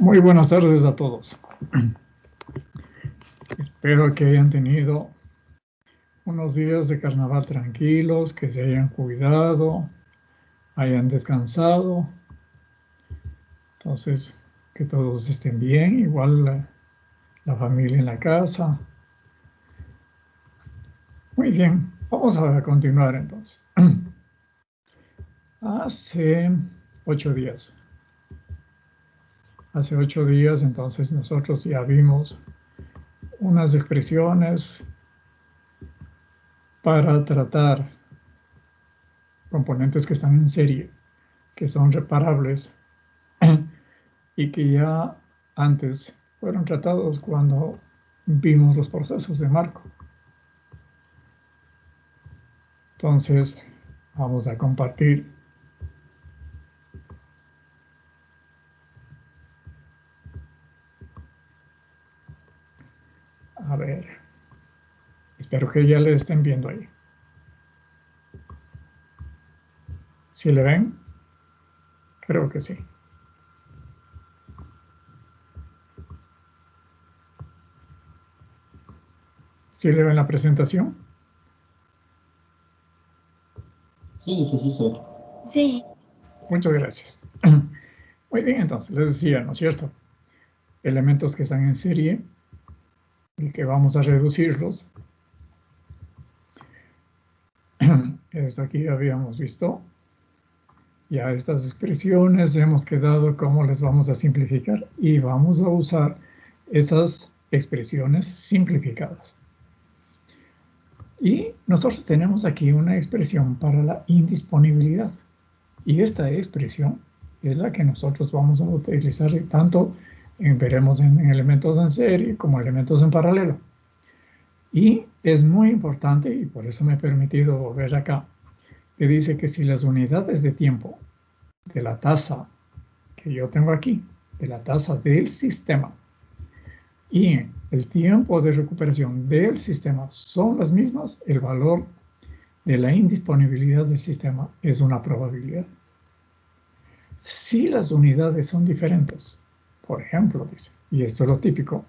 Muy buenas tardes a todos. Espero que hayan tenido unos días de carnaval tranquilos, que se hayan cuidado, hayan descansado. Entonces, que todos estén bien, igual la familia en la casa. Muy bien, vamos a continuar entonces. Hace 8 días. Hace 8 días entonces nosotros ya vimos unas expresiones para tratar componentes que están en serie, que son reparables y que ya antes fueron tratados cuando vimos los procesos de marco. Entonces, vamos a compartir. A ver, espero que ya le estén viendo ahí. ¿Sí le ven? Creo que sí. ¿Sí le ven la presentación? Sí, sí, sí, sí. Sí. Muchas gracias. Muy bien, entonces, les decía, ¿no es cierto? Elementos que están en serie y que vamos a reducirlos. Esto aquí habíamos visto. Ya estas expresiones hemos quedado cómo les vamos a simplificar y vamos a usar esas expresiones simplificadas. Y nosotros tenemos aquí una expresión para la indisponibilidad. Y esta expresión es la que nosotros vamos a utilizar tanto veremos en elementos en serie como elementos en paralelo. Y es muy importante, y por eso me he permitido ver acá, que dice que si las unidades de tiempo de la tasa que yo tengo aquí, de la tasa del sistema, y el tiempo de recuperación del sistema son las mismas, el valor de la indisponibilidad del sistema es una probabilidad. Si las unidades son diferentes, por ejemplo, dice, y esto es lo típico,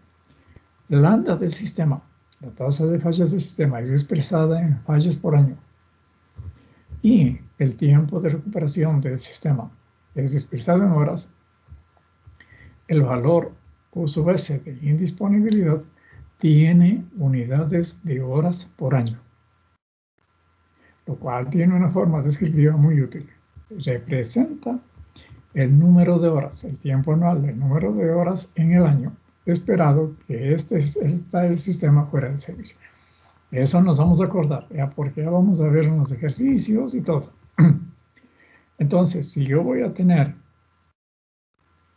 lambda del sistema, la tasa de fallas del sistema es expresada en fallas por año, y el tiempo de recuperación del sistema es expresado en horas, el valor QSV de indisponibilidad tiene unidades de horas por año, lo cual tiene una forma descriptiva muy útil. Representa el número de horas, el tiempo anual del número de horas en el año esperado que el sistema fuera de servicio. Eso nos vamos a acordar, ¿ya? Porque ya vamos a ver unos ejercicios y todo. Entonces, si yo voy a tener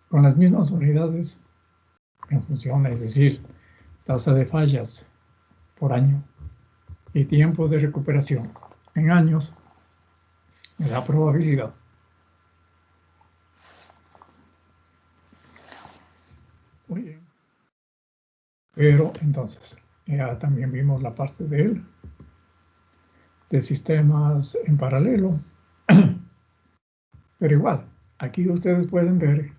con las mismas unidades en función, es decir, tasa de fallas por año y tiempo de recuperación en años, me da probabilidad. Muy bien. Pero entonces, ya también vimos la parte de sistemas en paralelo. Pero igual, aquí ustedes pueden ver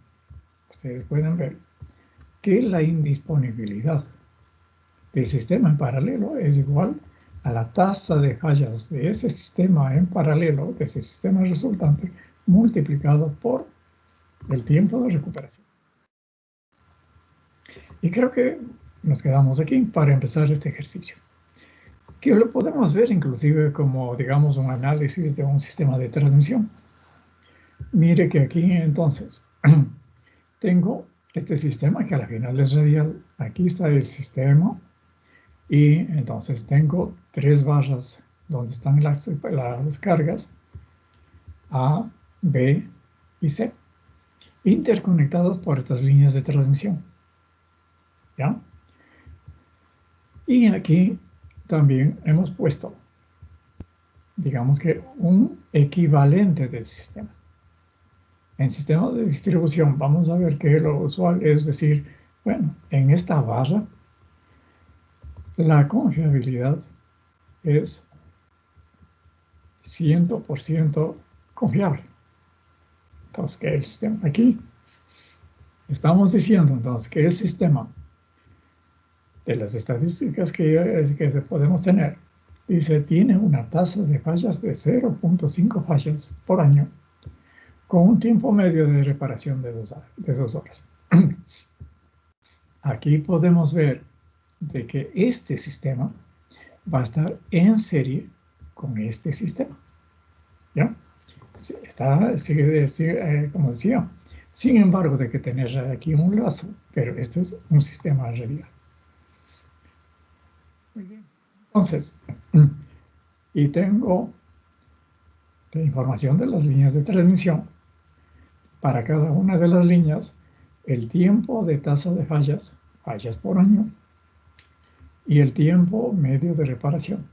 que la indisponibilidad del sistema en paralelo es igual a la tasa de fallas de ese sistema en paralelo, de ese sistema resultante, multiplicado por el tiempo de recuperación. Y creo que nos quedamos aquí para empezar este ejercicio, que lo podemos ver inclusive como, digamos, un análisis de un sistema de transmisión. Mire que aquí entonces tengo este sistema que al final es radial. Aquí está el sistema y entonces tengo 3 barras donde están las cargas A, B y C, interconectadas por estas líneas de transmisión. ¿Ya? Y aquí también hemos puesto, digamos que un equivalente del sistema. En sistemas de distribución vamos a ver que lo usual es decir, bueno, en esta barra la confiabilidad es 100% confiable. Entonces, que el sistema aquí Estamos diciendo entonces que el sistema de las estadísticas que podemos tener dice tiene una tasa de fallas de 0.5 fallas por año con un tiempo medio de reparación de 2 horas. Aquí podemos ver de que este sistema va a estar en serie con este sistema. ¿Ya? Sigue, como decía, sin embargo de que tener aquí un lazo, pero esto es un sistema radial. Muy bien. Entonces, y tengo la información de las líneas de transmisión. Para cada una de las líneas, el tiempo de tasa de fallas por año, y el tiempo medio de reparación.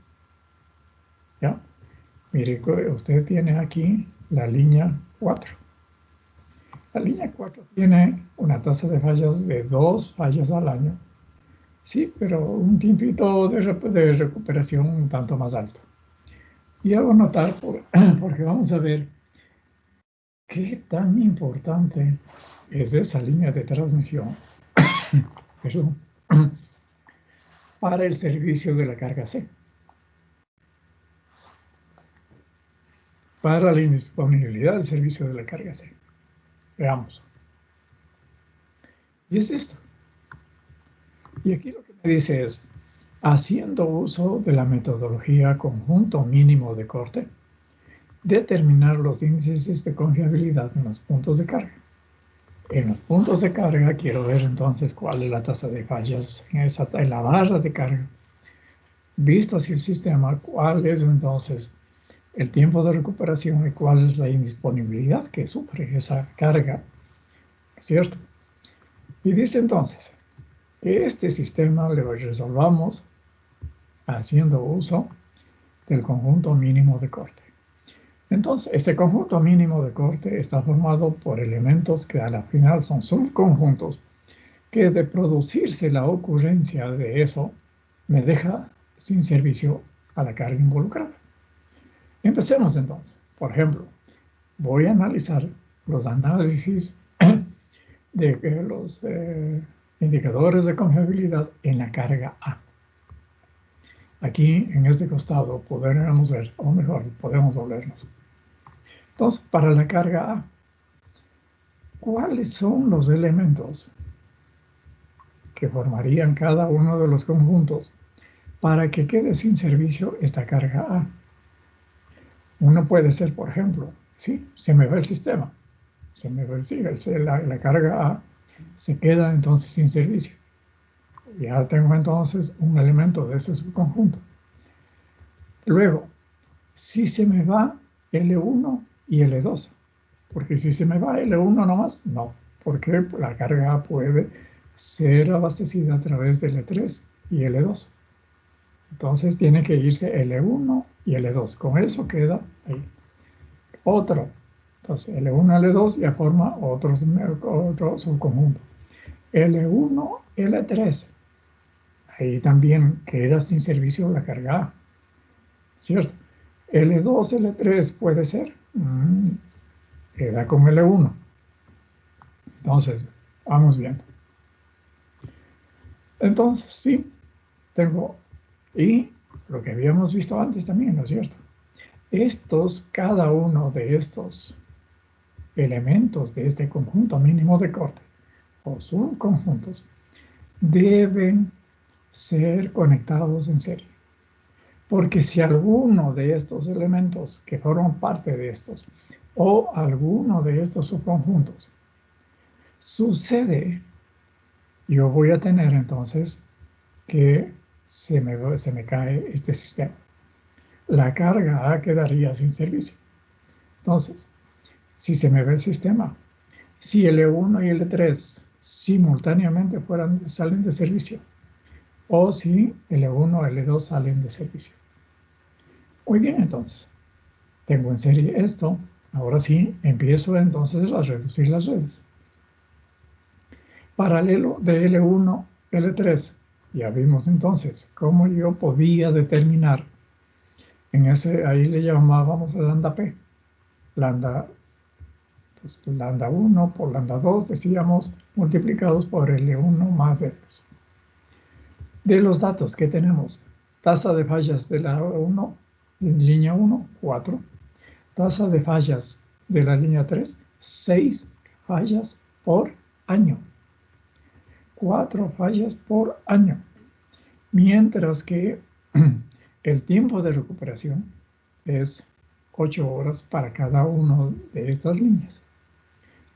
¿Ya? Mire, usted tiene aquí la línea 4. La línea 4 tiene una tasa de fallas de 2 fallas al año. Sí, pero un tiempito de recuperación un tanto más alto. Y hago notar, porque vamos a ver qué tan importante es esa línea de transmisión para el servicio de la carga C. Para la indisponibilidad del servicio de la carga C. Veamos. Y es esto. Y aquí lo que me dice es, haciendo uso de la metodología conjunto mínimo de corte, determinar los índices de confiabilidad en los puntos de carga. En los puntos de carga quiero ver entonces cuál es la tasa de fallas en la barra de carga. Visto así el sistema, cuál es entonces el tiempo de recuperación y cuál es la indisponibilidad que sufre esa carga, ¿cierto? Y dice entonces que este sistema lo resolvamos haciendo uso del conjunto mínimo de corte. Entonces, ese conjunto mínimo de corte está formado por elementos que a la final son subconjuntos que de producirse la ocurrencia de eso me deja sin servicio a la carga involucrada. Empecemos entonces. Por ejemplo, voy a analizar los análisis de los indicadores de confiabilidad en la carga A. Aquí en este costado podremos ver, o mejor, podemos volvernos. Entonces, para la carga A, ¿cuáles son los elementos que formarían cada uno de los conjuntos para que quede sin servicio esta carga A? Uno puede ser, por ejemplo, sí, se me va el sistema, se me va la carga A, se queda entonces sin servicio. Ya tengo entonces un elemento de ese subconjunto. Luego, si se me va L1 y L2, porque si se me va L1 nomás, no, porque la carga puede ser abastecida a través de L3 y L2. Entonces tiene que irse L1 y L2. Con eso queda ahí. Otro. Entonces L1 y L2 ya forma otro subconjunto. L1, L3. Ahí también queda sin servicio la carga A. ¿Cierto? L2, L3 puede ser. Queda con L1. Entonces, vamos viendo. Entonces, sí, tengo, y lo que habíamos visto antes también, ¿no es cierto? Cada uno de estos elementos de este conjunto mínimo de corte, o subconjuntos, deben ser conectados en serie. Porque si alguno de estos elementos que forman parte de estos, o alguno de estos subconjuntos, sucede, yo voy a tener entonces que se me cae este sistema. La carga A quedaría sin servicio. Entonces, si se me ve el sistema, si L1 y L3 simultáneamente salen de servicio, o si L1 y L2 salen de servicio. Muy bien, entonces, tengo en serie esto. Ahora sí, empiezo entonces a reducir las redes. Paralelo de L1, L3. Ya vimos entonces cómo yo podía determinar, ahí le llamábamos lambda P. Lambda, Pues lambda 1 por lambda 2, decíamos, multiplicados por L1 más L2. De los datos que tenemos, tasa de fallas de la 1, línea 1, 4. Tasa de fallas de la línea 3, 6 fallas por año. 4 fallas por año. Mientras que el tiempo de recuperación es 8 horas para cada una de estas líneas.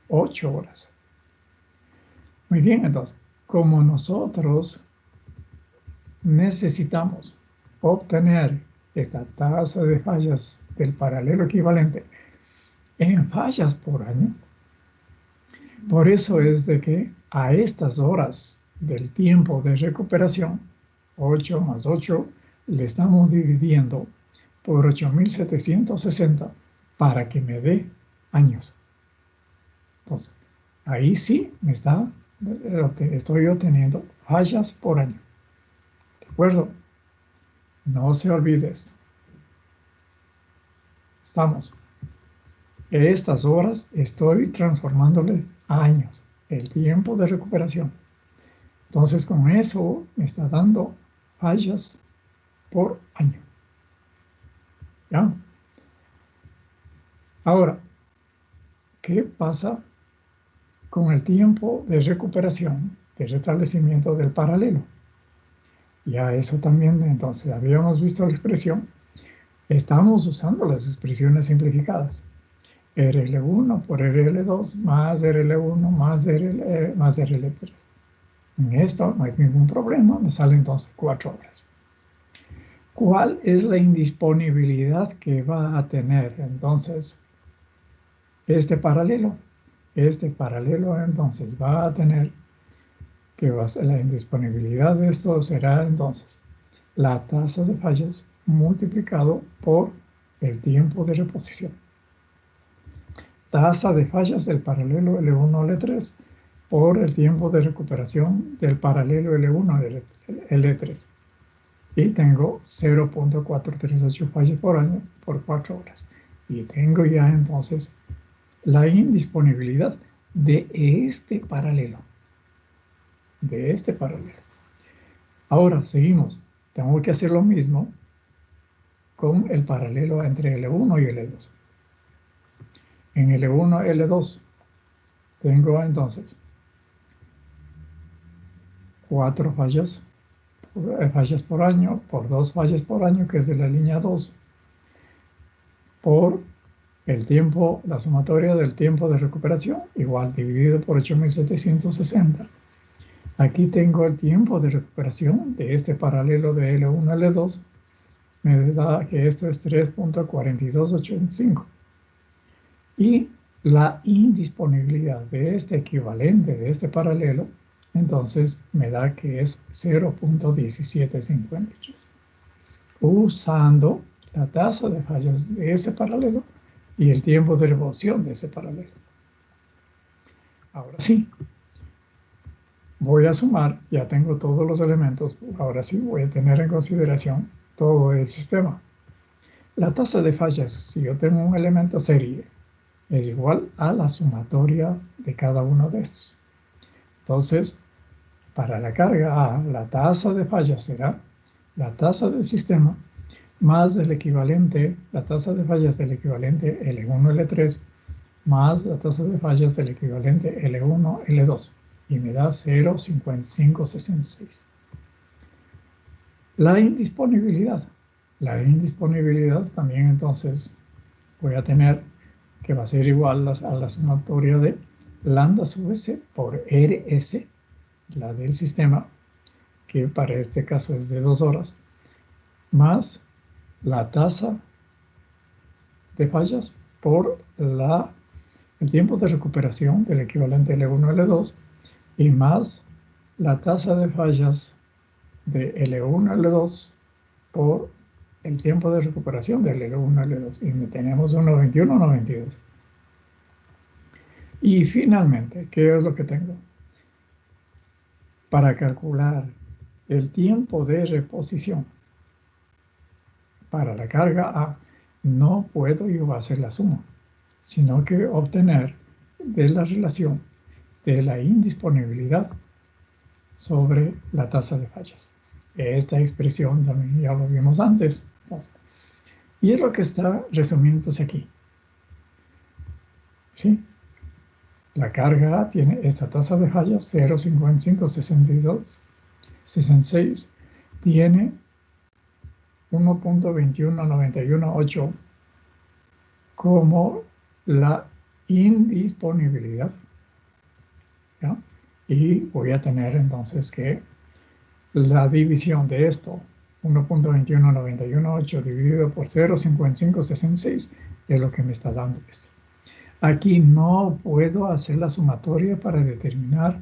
8 horas. Muy bien, entonces, como nosotros necesitamos obtener esta tasa de fallas del paralelo equivalente en fallas por año, por eso es de que a estas horas del tiempo de recuperación, 8 más 8, le estamos dividiendo por 8.760 para que me dé años. Entonces, ahí sí estoy obteniendo fallas por año. ¿De acuerdo? No se olvide esto. Estamos. Estas horas estoy transformándole a años, el tiempo de recuperación. Entonces, con eso me está dando fallas por año. ¿Ya? Ahora, ¿qué pasa con el tiempo de recuperación, de restablecimiento del paralelo? Ya eso también, entonces, habíamos visto la expresión. Estamos usando las expresiones simplificadas. RL1 por RL2 más RL1 más RL3. En esto no hay ningún problema, me sale entonces 4 horas. ¿Cuál es la indisponibilidad que va a tener entonces este paralelo? Este paralelo entonces va a tener que la indisponibilidad de esto será entonces la tasa de fallas multiplicado por el tiempo de reposición. Tasa de fallas del paralelo L1 L3 por el tiempo de recuperación del paralelo L1 L3. Y tengo 0.438 fallas por año por 4 horas. Y tengo ya entonces la indisponibilidad de este paralelo. De este paralelo. Ahora, seguimos. Tengo que hacer lo mismo con el paralelo entre L1 y L2. En L1, L2 tengo entonces 4 fallas por año, por 2 fallas por año, que es de la línea 2, por el tiempo, la sumatoria del tiempo de recuperación, igual dividido por 8.760. Aquí tengo el tiempo de recuperación de este paralelo de L1 a L2, me da que esto es 3.4285. Y la indisponibilidad de este equivalente, de este paralelo, entonces me da que es 0.1753. Usando la tasa de fallas de ese paralelo y el tiempo de revolución de ese paralelo. Ahora sí, voy a sumar, ya tengo todos los elementos, ahora sí voy a tener en consideración todo el sistema. La tasa de fallas, si yo tengo un elemento serie, es igual a la sumatoria de cada uno de estos. Entonces, para la carga A, la tasa de fallas será la tasa del sistema más el equivalente, la tasa de fallas del equivalente L1, L3, más la tasa de fallas del equivalente L1, L2, y me da 0.5566. La indisponibilidad. La indisponibilidad también entonces voy a tener que va a ser igual a la sumatoria de lambda sub s por rs, la del sistema, que para este caso es de 2 horas, más la tasa de fallas por el tiempo de recuperación del equivalente L1 L2 y más la tasa de fallas de L1 L2 por el tiempo de recuperación del L1 L2 y tenemos un 91 92. Y finalmente, ¿qué es lo que tengo? Para calcular el tiempo de reposición para la carga A, no puedo yo hacer la suma, sino que obtener de la relación de la indisponibilidad sobre la tasa de fallas. Esta expresión también ya lo vimos antes. Y es lo que está resumiéndose aquí. ¿Sí? La carga A tiene esta tasa de fallas 0,556266. Tiene 1.21918 como la indisponibilidad. ¿Ya? Y voy a tener entonces que la división de esto, 1.21918 dividido por 0,5566, es lo que me está dando esto. Aquí no puedo hacer la sumatoria para determinar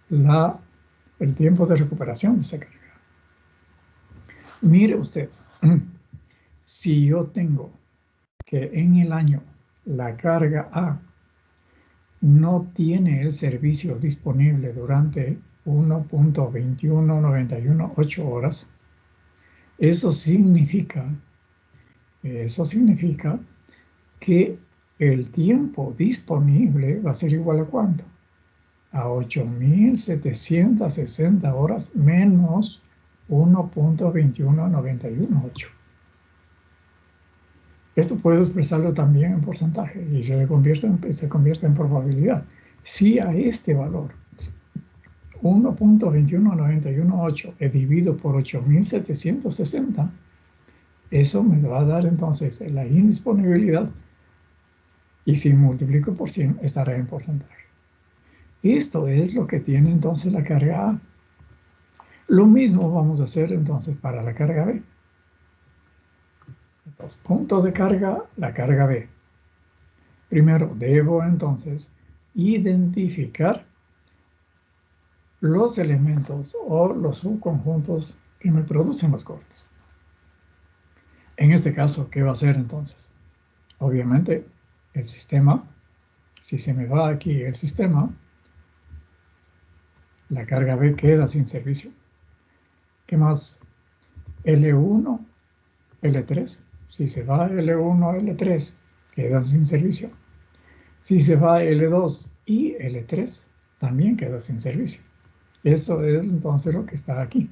el tiempo de recuperación de esa carga. Mire usted, si yo tengo que en el año la carga A no tiene el servicio disponible durante 1.21918 horas, eso significa que el tiempo disponible va a ser igual a ¿cuánto? A 8.760 horas menos 1.21918. Esto puedo expresarlo también en porcentaje y se convierte en probabilidad. Si a este valor 1.21918 dividido por 8.760, eso me va a dar entonces la indisponibilidad, y si multiplico por 100 estará en porcentaje. Esto es lo que tiene entonces la carga A. Lo mismo vamos a hacer entonces para la carga B. Los puntos de carga, la carga B. Primero debo entonces identificar los elementos o los subconjuntos que me producen los cortes. En este caso, ¿qué va a hacer entonces? Obviamente, el sistema, si se me va aquí el sistema, la carga B queda sin servicio. ¿Qué más? L1, L3. Si se va L1, L3, queda sin servicio. Si se va L2 y L3, también queda sin servicio. Eso es entonces lo que está aquí.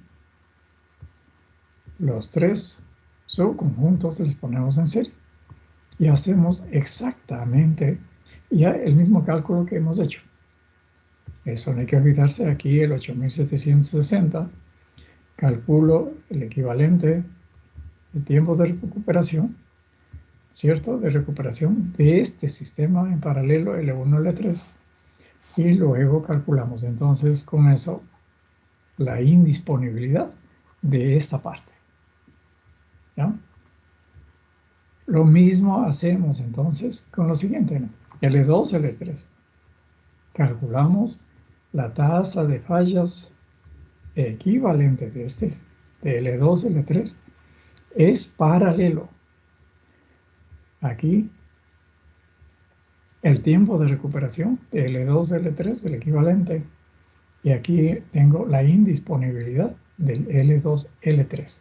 Los tres subconjuntos los ponemos en serie y hacemos exactamente ya el mismo cálculo que hemos hecho. Eso no hay que olvidarse aquí el 8.760. Calculo el equivalente del tiempo de recuperación, ¿cierto? De recuperación de este sistema en paralelo L1, L3. Y luego calculamos entonces con eso la indisponibilidad de esta parte. ¿Ya? Lo mismo hacemos entonces con lo siguiente, ¿no? L2, L3. Calculamos la tasa de fallas equivalente de L2, L3, es paralelo. Aquí el tiempo de recuperación de L2, L3, el equivalente, y aquí tengo la indisponibilidad del L2, L3.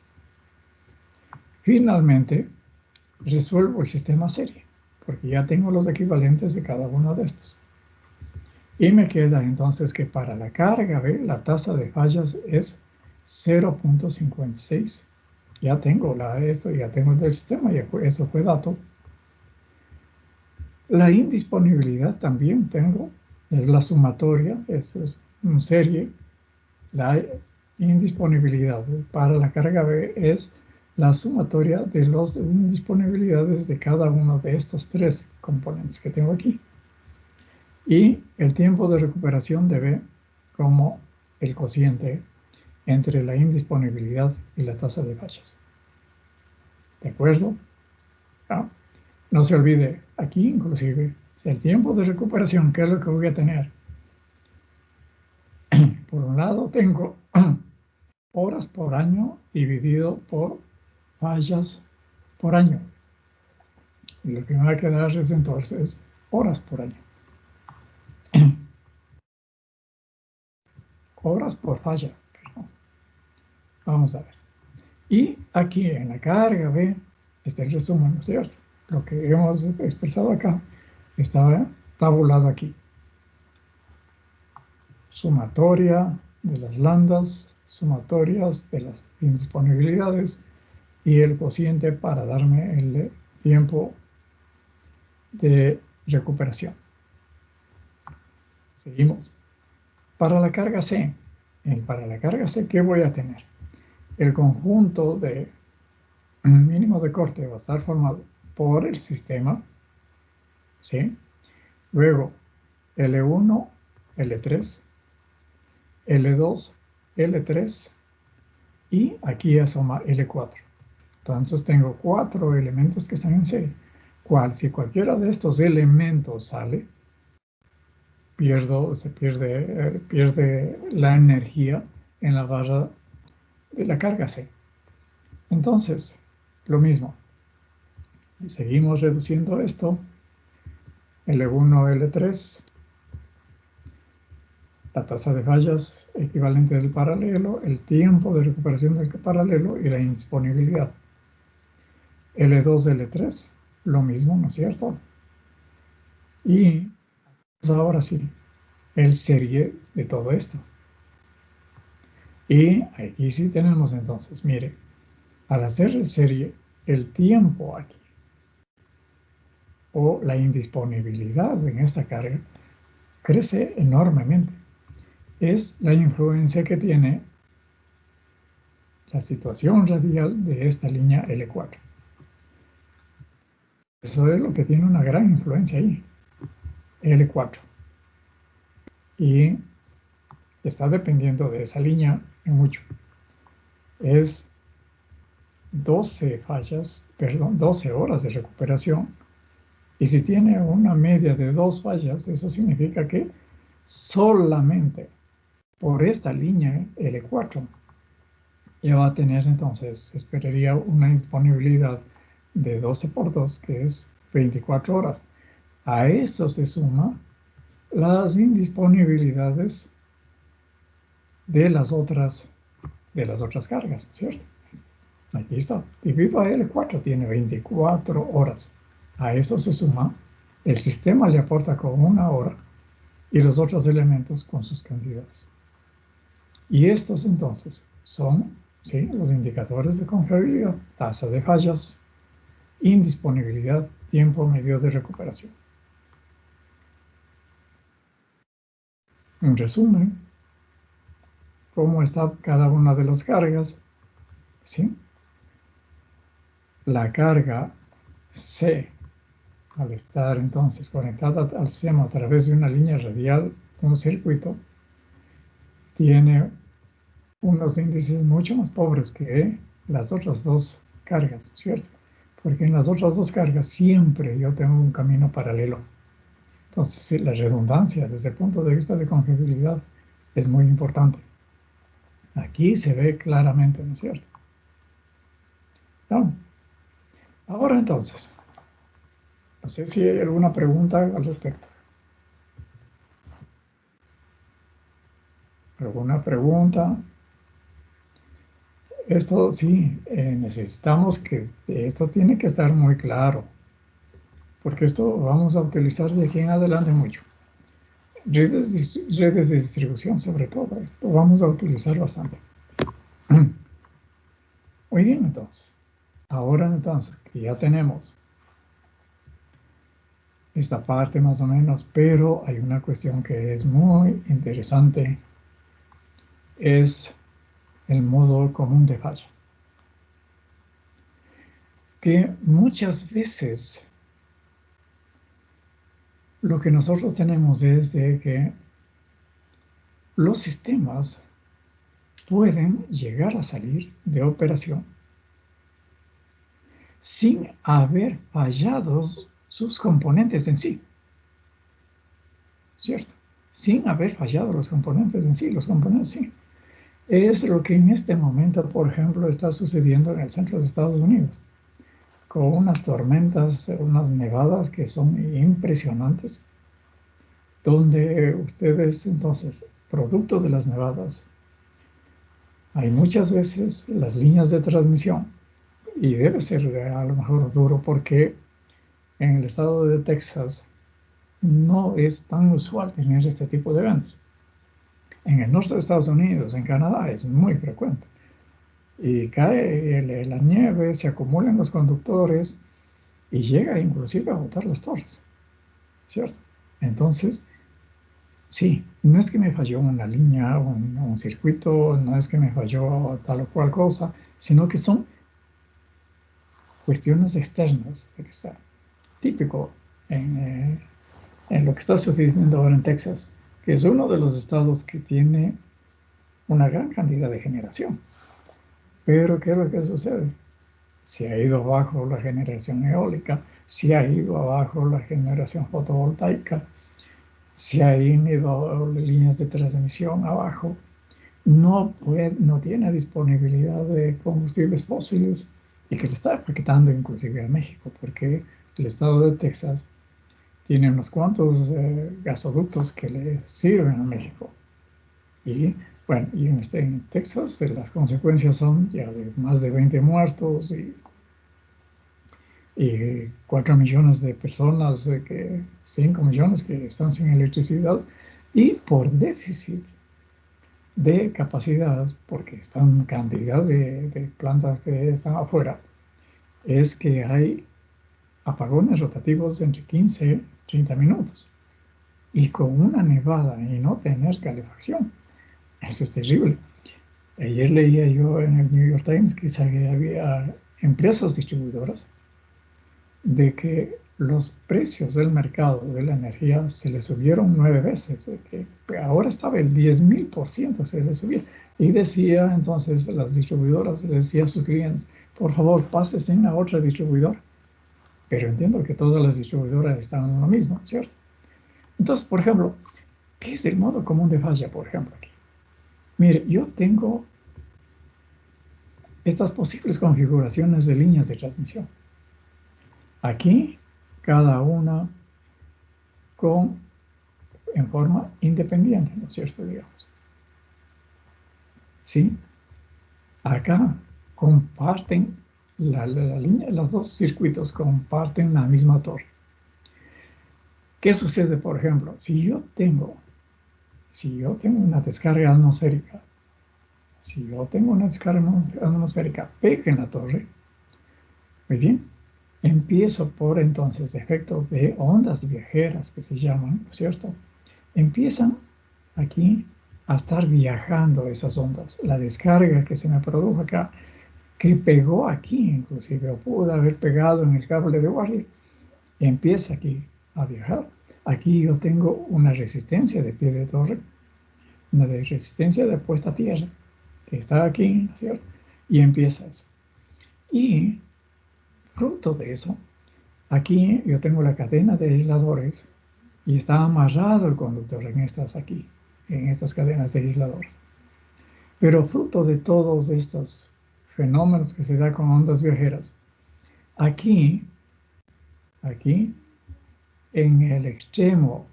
Finalmente, resuelvo el sistema serie, porque ya tengo los equivalentes de cada uno de estos. Y me queda entonces que para la carga B, la tasa de fallas es 0.56. Ya tengo esto, ya tengo el del sistema, eso fue dato. La indisponibilidad también tengo, es la sumatoria, eso es una serie. La indisponibilidad para la carga B es la sumatoria de las indisponibilidades de cada uno de estos tres componentes que tengo aquí. Y el tiempo de recuperación de B como el cociente entre la indisponibilidad y la tasa de fallas. ¿De acuerdo? ¿No? No se olvide, aquí inclusive, el tiempo de recuperación, ¿qué es lo que voy a tener? Por un lado tengo horas por año dividido por fallas por año. Y lo que me va a quedar es entonces horas por año. Horas por falla, perdón. Vamos a ver. Y aquí en la carga B está el resumen, ¿no es cierto? Lo que hemos expresado acá estaba tabulado aquí. Sumatoria de las lambdas, sumatorias de las indisponibilidades y el cociente para darme el tiempo de recuperación. Seguimos. Para la carga C, para la carga C, ¿qué voy a tener? El conjunto de mínimo de corte va a estar formado por el sistema, ¿sí? Luego, L1, L3, L2, L3 y aquí asoma L4. Entonces tengo 4 elementos que están en serie. Si cualquiera de estos elementos sale, pierde la energía en la barra de la carga C. Entonces, lo mismo. Seguimos reduciendo esto. L1, L3. La tasa de fallas equivalente del paralelo, el tiempo de recuperación del paralelo y la indisponibilidad. L2, L3, lo mismo, ¿no es cierto? Y pues ahora sí, el serie de todo esto. Y aquí sí tenemos entonces, mire, al hacer el serie, el tiempo aquí, o la indisponibilidad en esta carga, crece enormemente. Es la influencia que tiene la situación radial de esta línea L4. Eso es lo que tiene una gran influencia ahí, L4. Y está dependiendo de esa línea en mucho. Es 12 horas de recuperación. Y si tiene una media de 2 fallas, eso significa que solamente por esta línea L4 ya va a tener entonces, esperaría una disponibilidad de 12 por 2, que es 24 horas. A eso se suma las indisponibilidades de las otras cargas, ¿cierto? Aquí está. Dividido a L4 tiene 24 horas. A eso se suma, el sistema le aporta con 1 hora y los otros elementos con sus cantidades. Y estos entonces son, ¿sí?, los indicadores de confiabilidad: tasa de fallas, indisponibilidad, tiempo medio de recuperación. En resumen, cómo está cada una de las cargas, ¿sí? La carga C, al estar entonces conectada al sistema a través de una línea radial, un circuito, tiene unos índices mucho más pobres que las otras dos cargas, ¿cierto? Porque en las otras dos cargas siempre yo tengo un camino paralelo. Entonces, sí, la redundancia desde el punto de vista de confiabilidad es muy importante. Aquí se ve claramente, ¿no es cierto? ¿No? Ahora entonces, no sé si hay alguna pregunta al respecto. ¿Alguna pregunta? Esto sí, necesitamos que esto tiene que estar muy claro, porque esto vamos a utilizar de aquí en adelante mucho. Redes de distribución, sobre todo, esto vamos a utilizar bastante. Muy bien, entonces. Ahora entonces, que ya tenemos esta parte más o menos, pero hay una cuestión que es muy interesante, es el modo común de falla. Que muchas veces lo que nosotros tenemos es de que los sistemas pueden llegar a salir de operación sin haber fallado sus componentes en sí, ¿cierto? Sin haber fallado los componentes en sí, los componentes sí. Es lo que en este momento, por ejemplo, está sucediendo en el centro de Estados Unidos, con unas tormentas, unas nevadas que son impresionantes, donde ustedes, entonces, producto de las nevadas, hay muchas veces las líneas de transmisión, y debe ser a lo mejor duro porque en el estado de Texas no es tan usual tener este tipo de eventos. En el norte de Estados Unidos, en Canadá, es muy frecuente. Y cae la nieve, se acumulan los conductores y llega inclusive a botar las torres, ¿cierto? Entonces, sí, no es que me falló una línea o un circuito, no es que me falló tal o cual cosa, sino que son cuestiones externas de que está típico en lo que está sucediendo ahora en Texas, que es uno de los estados que tiene una gran cantidad de generación. Pero, ¿qué es lo que sucede? Se ha ido abajo la generación eólica, se ha ido abajo la generación fotovoltaica, se han ido líneas de transmisión abajo, no tiene disponibilidad de combustibles fósiles y que le está afectando inclusive a México, porque el estado de Texas tiene unos cuantos gasoductos que le sirven a México. Y bueno, y en Texas las consecuencias son ya de más de 20 muertos y 4 millones de personas, 5 millones que están sin electricidad y por déficit de capacidad, porque están cantidad de plantas que están afuera, es que hay apagones rotativos entre 15 y 30 minutos. Y con una nevada y no tener calefacción, eso es terrible. Ayer leía yo en el New York Times que había empresas distribuidoras de que los precios del mercado de la energía se le subieron 9 veces, de que ahora estaba el 10.000% se le subía. Y decía entonces las distribuidoras, les decía a sus clientes, por favor, pásense a otra distribuidora. Pero entiendo que todas las distribuidoras están en lo mismo, ¿cierto? Entonces, por ejemplo, ¿qué es el modo común de falla, por ejemplo, aquí? Mire, yo tengo estas posibles configuraciones de líneas de transmisión. Aquí, cada una en forma independiente, ¿no es cierto? Digamos. ¿Sí? Acá comparten la línea, los dos circuitos comparten la misma torre. ¿Qué sucede, por ejemplo? Si yo tengo una descarga atmosférica, pega en la torre, muy bien, empiezo por entonces efecto de ondas viajeras que se llaman, ¿no es cierto? Empiezan aquí a estar viajando esas ondas. La descarga que se me produjo acá, que pegó aquí inclusive, o pudo haber pegado en el cable de guardia, empieza aquí a viajar. Aquí yo tengo una resistencia de pie de torre, una resistencia de puesta a tierra, que está aquí, ¿no es cierto? Y empieza eso. Y fruto de eso, aquí yo tengo la cadena de aisladores y está amarrado el conductor en estas cadenas de aisladores. Pero fruto de todos estos fenómenos que se da con ondas viajeras, aquí, en el extremo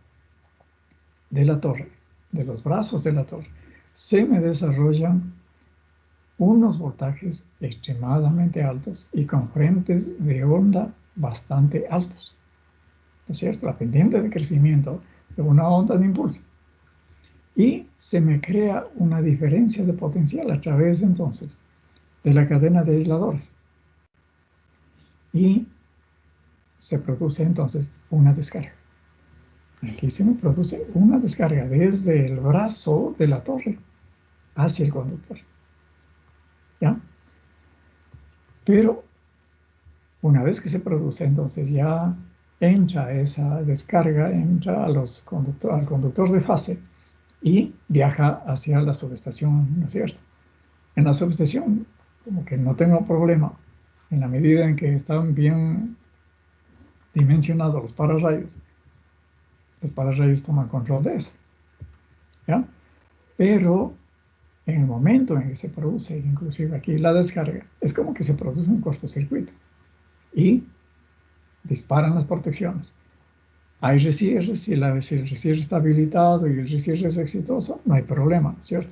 de la torre, de los brazos de la torre, se me desarrollan unos voltajes extremadamente altos y con frentes de onda bastante altos. ¿No es cierto? La pendiente de crecimiento de una onda de impulso. Y se me crea una diferencia de potencial a través entonces de la cadena de aisladores. Y se produce entonces una descarga. Aquí se me produce una descarga desde el brazo de la torre hacia el conductor. ¿Ya? Pero una vez que se produce, entonces ya entra esa descarga, entra al conductor de fase y viaja hacia la subestación, ¿no es cierto? En la subestación, como que no tengo problema, en la medida en que están bien dimensionados los pararrayos toman control de eso, ¿ya? Pero en el momento en que se produce, inclusive aquí la descarga, es como que se produce un cortocircuito y disparan las protecciones. Hay resierres, si el resierre está habilitado y el resierre es exitoso, no hay problema, ¿cierto?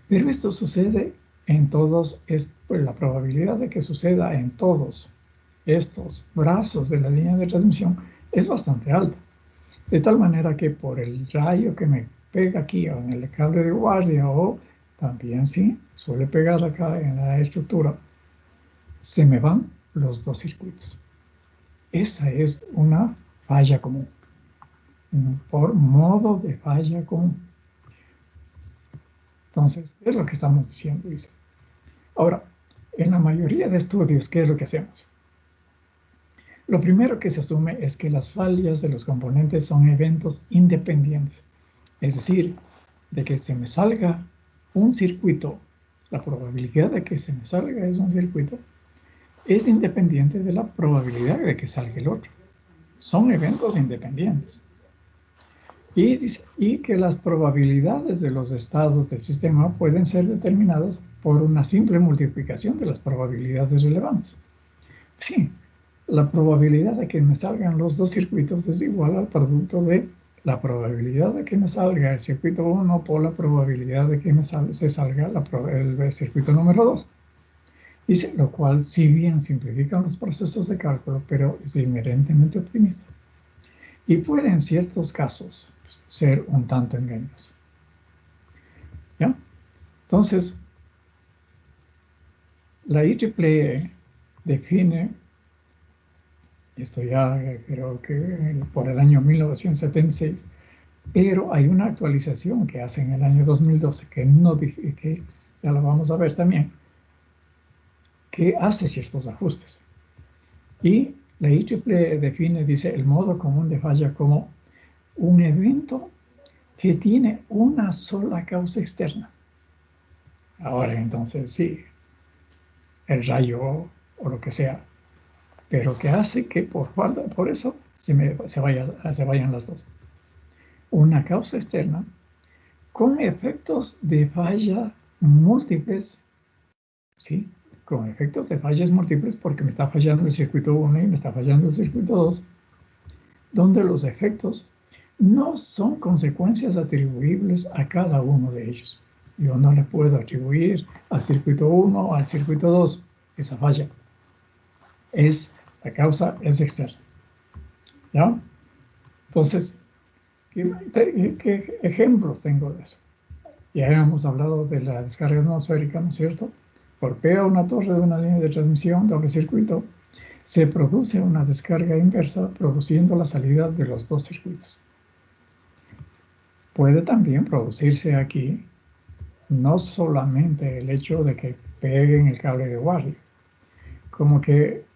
Pero esto sucede en todos, pues, la probabilidad de que suceda en todos estos brazos de la línea de transmisión es bastante alta. De tal manera que por el rayo que me pega aquí o en el cable de guardia o también sí, suele pegar acá en la estructura, se me van los dos circuitos. Esa es una falla común, por modo de falla común. Entonces, es lo que estamos diciendo, dice. Ahora, en la mayoría de estudios, ¿qué es lo que hacemos? Lo primero que se asume es que las fallas de los componentes son eventos independientes. Es decir, de que se me salga un circuito, la probabilidad de que se me salga es un circuito, es independiente de la probabilidad de que salga el otro. Son eventos independientes. Y que las probabilidades de los estados del sistema pueden ser determinadas por una simple multiplicación de las probabilidades relevantes. Sí, la probabilidad de que me salgan los dos circuitos es igual al producto de la probabilidad de que me salga el circuito 1 por la probabilidad de que se salga el circuito número 2. Dice, lo cual, si bien simplifica los procesos de cálculo, pero es inherentemente optimista. Y puede en ciertos casos ser un tanto engañoso. ¿Ya? Entonces, la IEEE define, esto ya creo que por el año 1976, pero hay una actualización que hace en el año 2012 que ya lo vamos a ver también, que hace ciertos ajustes. Y la IEEE define, dice, el modo común de falla como un evento que tiene una sola causa externa. Ahora, entonces, sí, el rayo o lo que sea, pero que hace que por eso se vayan las dos. Una causa externa con efectos de falla múltiples, ¿sí? Con efectos de fallas múltiples porque me está fallando el circuito 1 y me está fallando el circuito 2, donde los efectos no son consecuencias atribuibles a cada uno de ellos. Yo no le puedo atribuir al circuito 1 o al circuito 2 esa falla. La causa es externa. ¿Ya? Entonces, ¿qué ejemplos tengo de eso? Ya hemos hablado de la descarga atmosférica, ¿no es cierto? Golpea una torre de una línea de transmisión, doble circuito, se produce una descarga inversa produciendo la salida de los dos circuitos. Puede también producirse aquí no solamente el hecho de que peguen el cable de guardia, como que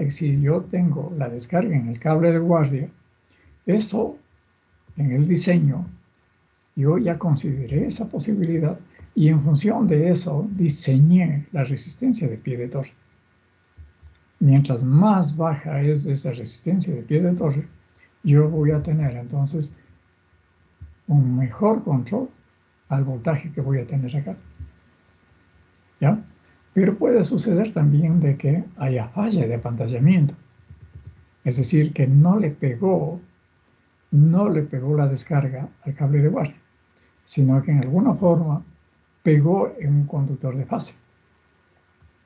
si yo tengo la descarga en el cable de guardia, eso en el diseño, yo ya consideré esa posibilidad y en función de eso diseñé la resistencia de pie de torre. Mientras más baja es esa resistencia de pie de torre, yo voy a tener entonces un mejor control al voltaje que voy a tener acá. ¿Ya? Pero puede suceder también de que haya falla de apantallamiento. Es decir, que no le pegó la descarga al cable de guardia, sino que en alguna forma pegó en un conductor de fase.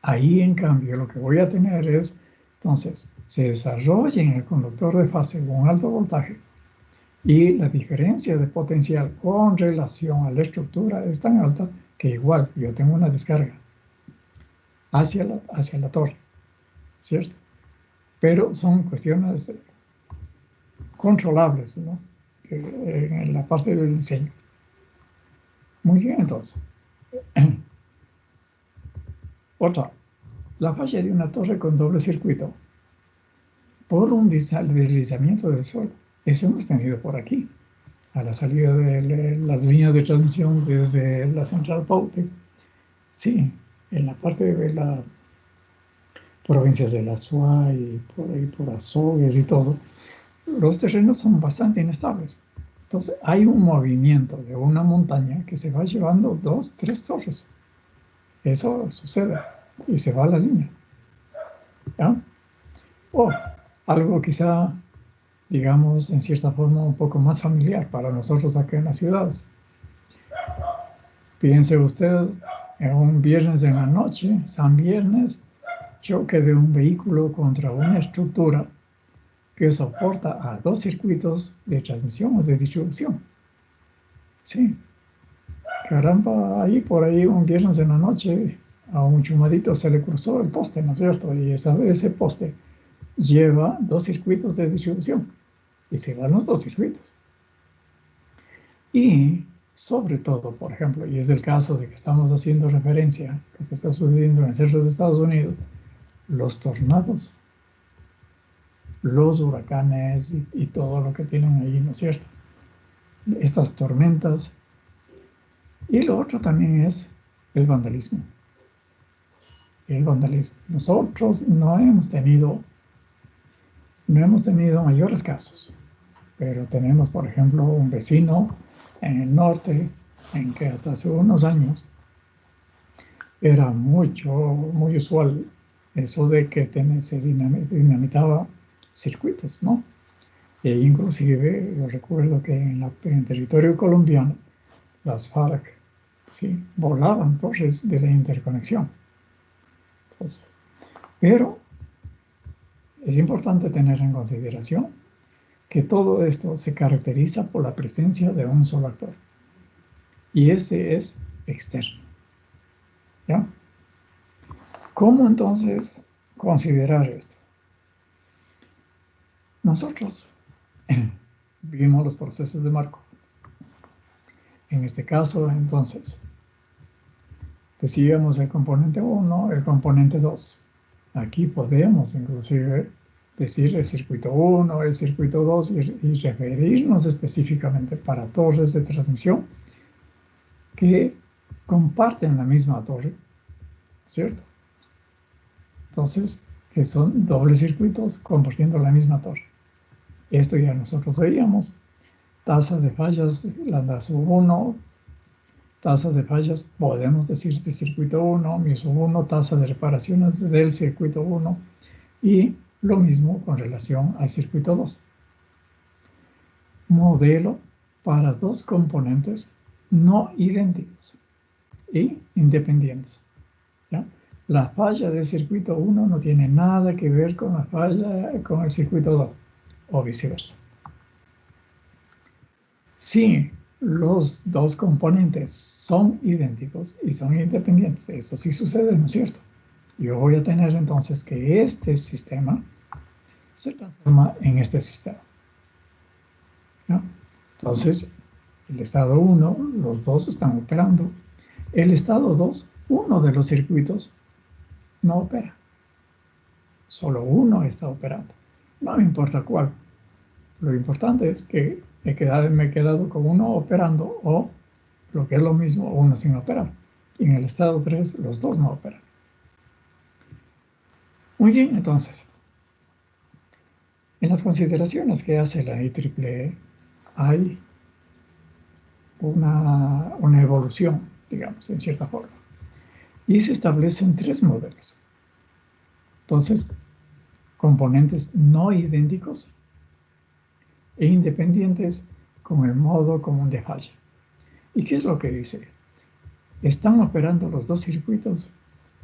Ahí, en cambio, lo que voy a tener es, entonces, se desarrolla en el conductor de fase un alto voltaje y la diferencia de potencial con relación a la estructura es tan alta que igual yo tengo una descarga hacia la torre, ¿cierto? Pero son cuestiones controlables, ¿no? En la parte del diseño. Muy bien, entonces. Otra, la falla de una torre con doble circuito por un deslizamiento del suelo. Eso hemos tenido por aquí, a la salida de las líneas de transmisión desde la central Paute. Sí, en la parte de las provincias de la SUA y por ahí por Azogues y todo, los terrenos son bastante inestables. Entonces hay un movimiento de una montaña que se va llevando 2, 3 torres. Eso sucede y se va a la línea. ¿Ya? O algo quizá, digamos, en cierta forma un poco más familiar para nosotros acá en las ciudades. Piense usted en un viernes en la noche, San Viernes, choque de un vehículo contra una estructura que soporta a dos circuitos de transmisión o de distribución. Sí. Caramba, ahí por ahí un viernes en la noche a un chumadito se le cruzó el poste, ¿no es cierto? Y ese poste lleva dos circuitos de distribución y se van los dos circuitos. Y sobre todo, por ejemplo, y es el caso de que estamos haciendo referencia a lo que está sucediendo en el centro de Estados Unidos, los tornados, los huracanes y todo lo que tienen ahí, ¿no es cierto? Estas tormentas. Y lo otro también es el vandalismo. El vandalismo. Nosotros no hemos tenido mayores casos, pero tenemos, por ejemplo, un vecino en el norte en que hasta hace unos años era muy usual eso de que se dinamitaba circuitos, ¿no? E inclusive yo recuerdo que en territorio colombiano las FARC, ¿sí?, volaban torres de la interconexión. Entonces, pero es importante tener en consideración que todo esto se caracteriza por la presencia de un solo actor. Y ese es externo. ¿Ya? ¿Cómo entonces considerar esto? Nosotros vimos los procesos de Markov. En este caso, entonces, decíamos el componente 1, el componente 2. Aquí podemos inclusive decir el circuito 1, el circuito 2 y referirnos específicamente para torres de transmisión que comparten la misma torre, ¿cierto? Entonces, que son dobles circuitos compartiendo la misma torre. Esto ya nosotros veíamos. Tasa de fallas, lambda sub 1, tasa de fallas, podemos decir de circuito 1, mi sub 1, tasa de reparaciones del circuito 1 y lo mismo con relación al circuito 2. Modelo para dos componentes no idénticos y independientes. ¿Ya? La falla del circuito 1 no tiene nada que ver con la falla con el circuito 2 o viceversa. Si los dos componentes son idénticos y son independientes, eso sí sucede, ¿no es cierto? Yo voy a tener entonces que este sistema se transforma en este sistema. ¿No? Entonces, el estado 1, los dos están operando. El estado 2, uno de los circuitos no opera. Solo uno está operando. No me importa cuál. Lo importante es que me he quedado con uno operando o, lo que es lo mismo, uno sin operar. Y en el estado 3, los dos no operan. Muy bien, entonces, en las consideraciones que hace la IEEE hay una evolución, digamos, en cierta forma. Y se establecen tres modelos. Entonces, componentes no idénticos e independientes con el modo común de falla. ¿Y qué es lo que dice? Están operando los dos circuitos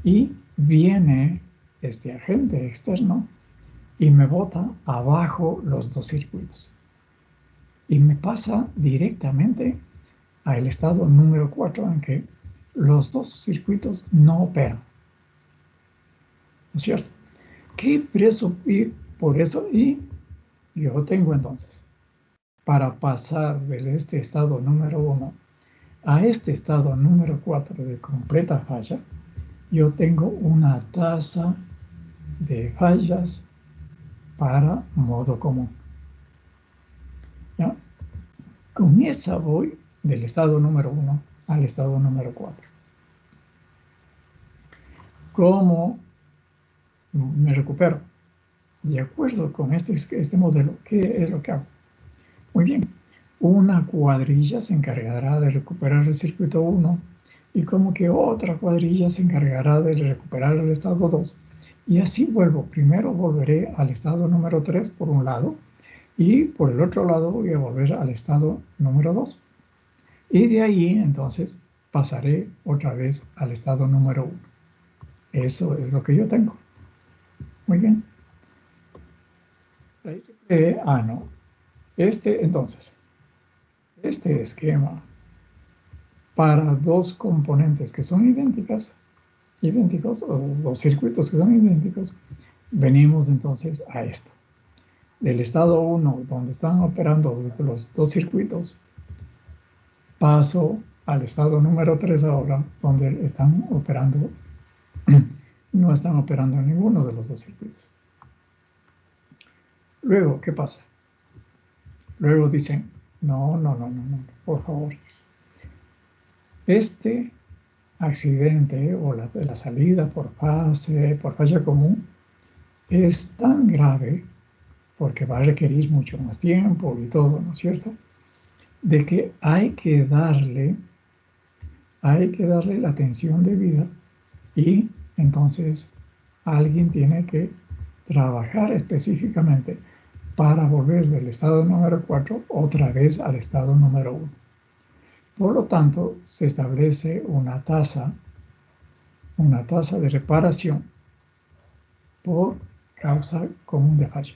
y viene este agente externo y me bota abajo los dos circuitos. Y me pasa directamente al estado número 4 en que los dos circuitos no operan. ¿No es cierto? ¿Qué preso? Y por eso, y yo tengo entonces, para pasar de este estado número 1 a este estado número 4 de completa falla, yo tengo una tasa de fallas para modo común. ¿Ya? Con esa voy del estado número 1 al estado número 4. ¿Cómo me recupero? De acuerdo con este modelo, ¿qué es lo que hago? Muy bien, una cuadrilla se encargará de recuperar el circuito 1 y como que otra cuadrilla se encargará de recuperar el estado 2. Y así vuelvo. Primero volveré al estado número 3 por un lado y por el otro lado voy a volver al estado número 2. Y de ahí entonces pasaré otra vez al estado número 1. Eso es lo que yo tengo. Muy bien. No. Entonces, este esquema para dos componentes que son idénticos, o dos circuitos que son idénticos, venimos entonces a esto. Del estado 1, donde están operando los dos circuitos, paso al estado número 3 ahora, donde están operando, no están operando ninguno de los dos circuitos. Luego, ¿qué pasa? Luego dicen, no, por favor. Este accidente o la salida por falla común, es tan grave, porque va a requerir mucho más tiempo y todo, ¿no es cierto?, de que hay que darle la atención debida, y entonces alguien tiene que trabajar específicamente para volver del estado número 4 otra vez al estado número 1. Por lo tanto, se establece una tasa de reparación por causa común de falla.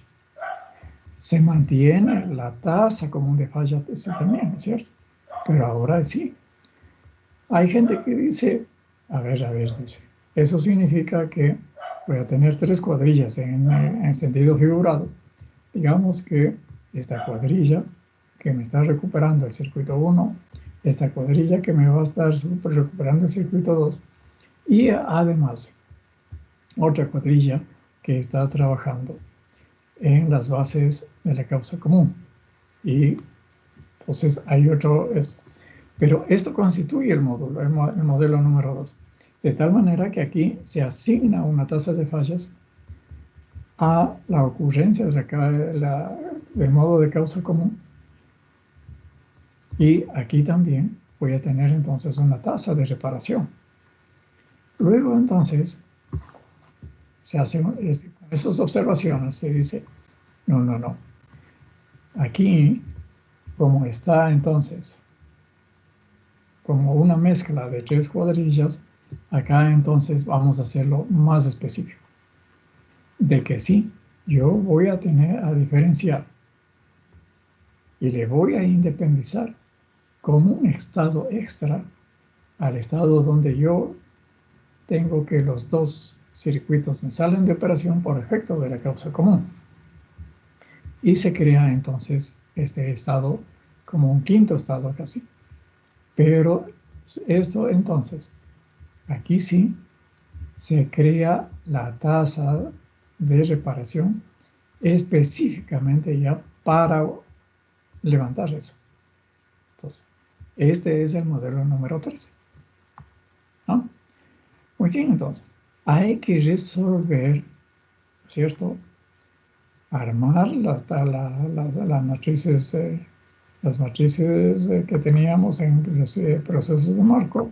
Se mantiene la tasa común de falla también, ¿no es cierto? Pero ahora sí. Hay gente que dice, a ver, dice, eso significa que voy a tener 3 cuadrillas en sentido figurado. Digamos que esta cuadrilla que me está recuperando el circuito 1, esta cuadrilla que me va a estar recuperando el circuito 2, y además otra cuadrilla que está trabajando en las bases de la causa común. Y entonces hay otro, pero esto constituye el modelo número 2. De tal manera que aquí se asigna una tasa de fallas a la ocurrencia del modo de causa común. Y aquí también voy a tener entonces una tasa de reparación. Luego entonces se hacen esas observaciones, se dice, no. Aquí, como está entonces como una mezcla de 3 cuadrillas, acá entonces vamos a hacerlo más específico. De que sí, yo voy a diferenciar y le voy a independizar como un estado extra al estado donde yo tengo que los dos circuitos me salen de operación por efecto de la causa común. Y se crea entonces este estado como un quinto estado casi. Pero esto entonces, aquí sí, se crea la tasa de reparación específicamente ya para levantar eso. Entonces, este es el modelo número 13. ¿No? Muy bien, entonces, hay que resolver, ¿cierto?, armar las matrices que teníamos en los procesos de Markov